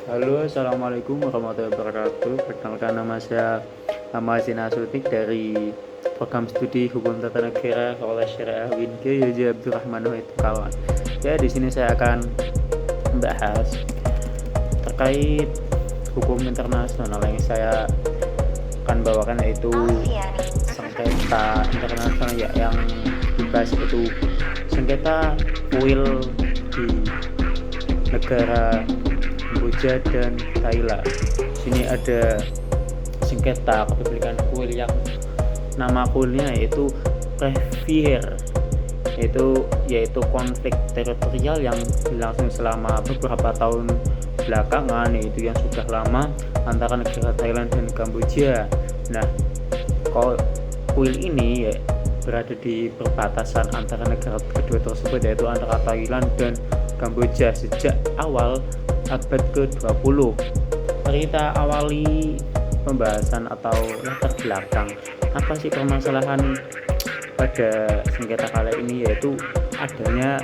Halo, assalamualaikum warahmatullahi wabarakatuh. Perkenalkan nama saya Ahmad Asutik dari program studi Hukum Tata Negara Fakultas Syariah UIN Yahya Abdurrahman Wahid kawan. Ya, di sini saya akan membahas terkait hukum internasional yang saya akan bawakan, yaitu sengketa internasional ya, yang dibahas itu sengketa kuil di negara Kamboja dan Thailand. Sini ada sengketa kepemilikan kuil yang nama kuilnya yaitu Previer, yaitu konflik teritorial yang berlangsung selama beberapa tahun belakangan, yaitu yang sudah lama antara negara Thailand dan Kamboja. Nah, kuil ini ya berada di perbatasan antara negara kedua tersebut, yaitu antara Thailand dan Kamboja sejak awal abad ke-20. Mari kita awali pembahasan atau latar belakang apa sih permasalahan pada sengketa kali ini, yaitu adanya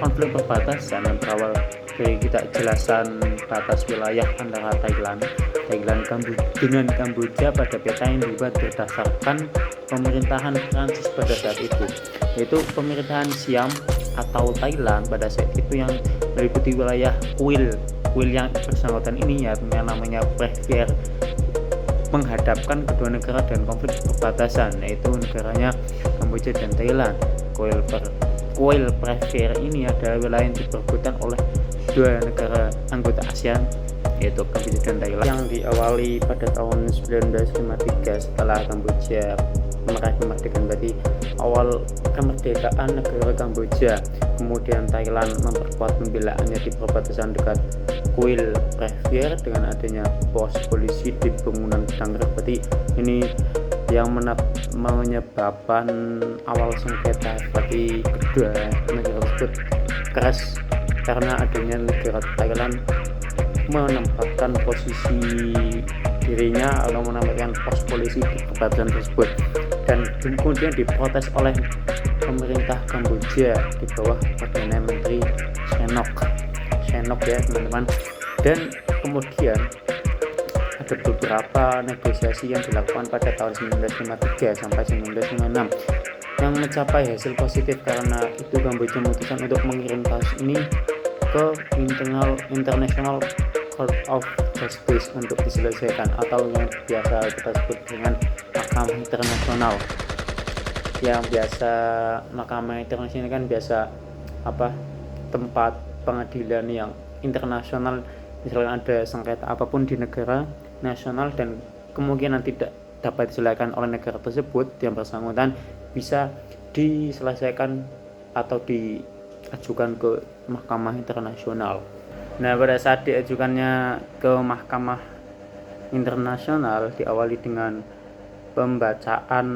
konflik perbatasan yang berawal dari ketidakjelasan batas wilayah antara Thailand dengan Kamboja pada peta yang dibuat berdasarkan pemerintahan Prancis pada saat itu, yaitu pemerintahan Siam atau Thailand pada saat itu yang meliputi wilayah kuil yang bersangkutan ini ya, yang namanya Previer, menghadapkan kedua negara dan konflik perbatasan, yaitu negaranya Kamboja dan Thailand. Kuil Previer ini adalah wilayah yang diperebutkan oleh dua negara anggota ASEAN, yaitu Kamboja dan Thailand, yang diawali pada tahun 1953 setelah Kamboja meraih kemerdekaan. Berarti awal kemerdekaan negara Kamboja. Kemudian Thailand memperkuat pembelaannya di perbatasan dekat kuil Previer dengan adanya pos polisi di bangunan Dangreh. Berarti ini yang menyebabkan awal sengketa. Berarti kedua negara tersebut keras karena adanya negara Thailand menempatkan posisi dirinya atau menempatkan pos polisi di perbatasan tersebut, dan kemudian diprotes oleh pemerintah Kamboja di bawah Perdana Menteri Sihanouk ya teman-teman. Dan kemudian ada beberapa negosiasi yang dilakukan pada tahun 1953 sampai 1956 yang mencapai hasil positif. Karena itu Kamboja memutuskan untuk mengirim kasus ini ke International Court of Justice untuk diselesaikan, atau yang biasa kita sebut dengan Mahkamah Internasional. Yang biasa Mahkamah Internasional kan biasa tempat pengadilan yang internasional. Misalnya ada sengketa apapun di negara nasional dan kemungkinan tidak dapat diselesaikan oleh negara tersebut, yang bersangkutan bisa diselesaikan atau diajukan ke Mahkamah Internasional. Nah, pada saat diajukannya ke Mahkamah Internasional diawali dengan pembacaan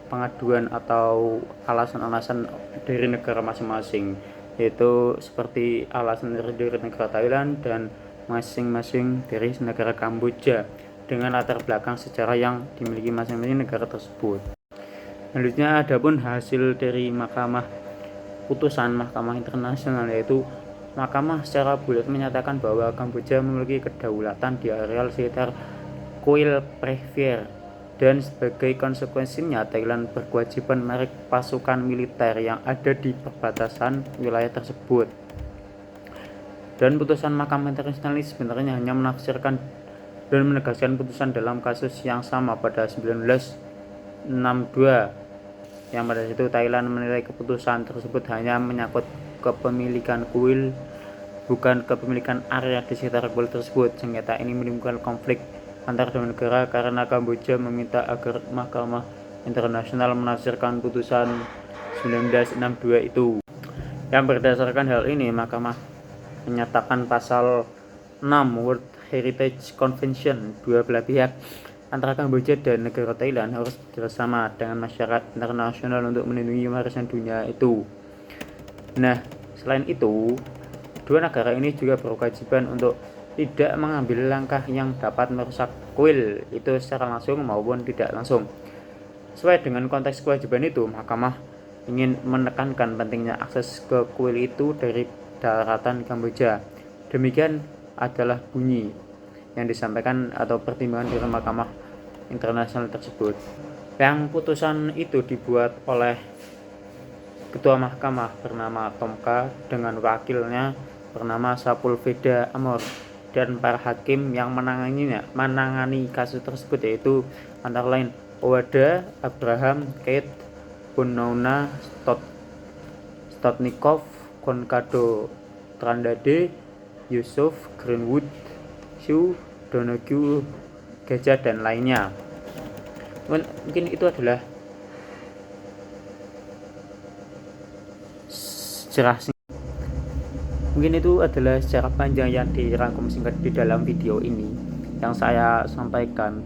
pengaduan atau alasan-alasan dari negara masing-masing, yaitu seperti alasan dari negara Thailand dan masing-masing dari negara Kamboja dengan latar belakang sejarah yang dimiliki masing-masing negara tersebut. Selanjutnya adapun hasil dari putusan Mahkamah Internasional, yaitu Mahkamah secara bulat menyatakan bahwa Kamboja memiliki kedaulatan di areal sekitar kuil Previer, dan sebagai konsekuensinya Thailand berkewajiban menarik pasukan militer yang ada di perbatasan wilayah tersebut. Dan putusan Mahkamah Internasional ini sebenarnya hanya menafsirkan dan menegaskan putusan dalam kasus yang sama pada 1962, yang pada situ Thailand menilai keputusan tersebut hanya menyangkut kepemilikan kuil, bukan kepemilikan area di sekitar kuil tersebut. Sengketa ini menimbulkan konflik antar dua negara karena Kamboja meminta agar Mahkamah Internasional menafsirkan putusan 1962 itu. Yang berdasarkan hal ini, Mahkamah menyatakan pasal 6 World Heritage Convention, dua belah pihak antara Kamboja dan negara Thailand harus bersama dengan masyarakat internasional untuk melindungi warisan dunia itu. Nah, selain itu, dua negara ini juga berkewajiban untuk tidak mengambil langkah yang dapat merusak kuil itu secara langsung maupun tidak langsung. Sesuai dengan konteks kewajiban itu, Mahkamah ingin menekankan pentingnya akses ke kuil itu dari daratan Kamboja. Demikian adalah bunyi yang disampaikan atau pertimbangan di Mahkamah Internasional tersebut. Yang putusan itu dibuat oleh Ketua Mahkamah bernama Tomka dengan wakilnya bernama Sapulveda Amor dan para hakim yang menangani kasus tersebut yaitu antara lain Owada, Abraham, Kate, Bonauna, Stotnikov, Konkado Trandade, Yusuf, Greenwood, Shu, Donoghue, Gajah dan lainnya. Mungkin itu adalah sejarah panjang yang dirangkum singkat di dalam video ini yang saya sampaikan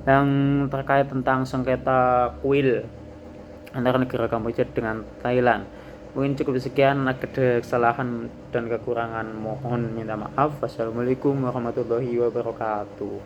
yang terkait tentang sengketa kuil antara negara Kamboja dengan Thailand. Mungkin cukup sekian, ada kesalahan dan kekurangan mohon minta maaf. Wassalamualaikum warahmatullahi wabarakatuh.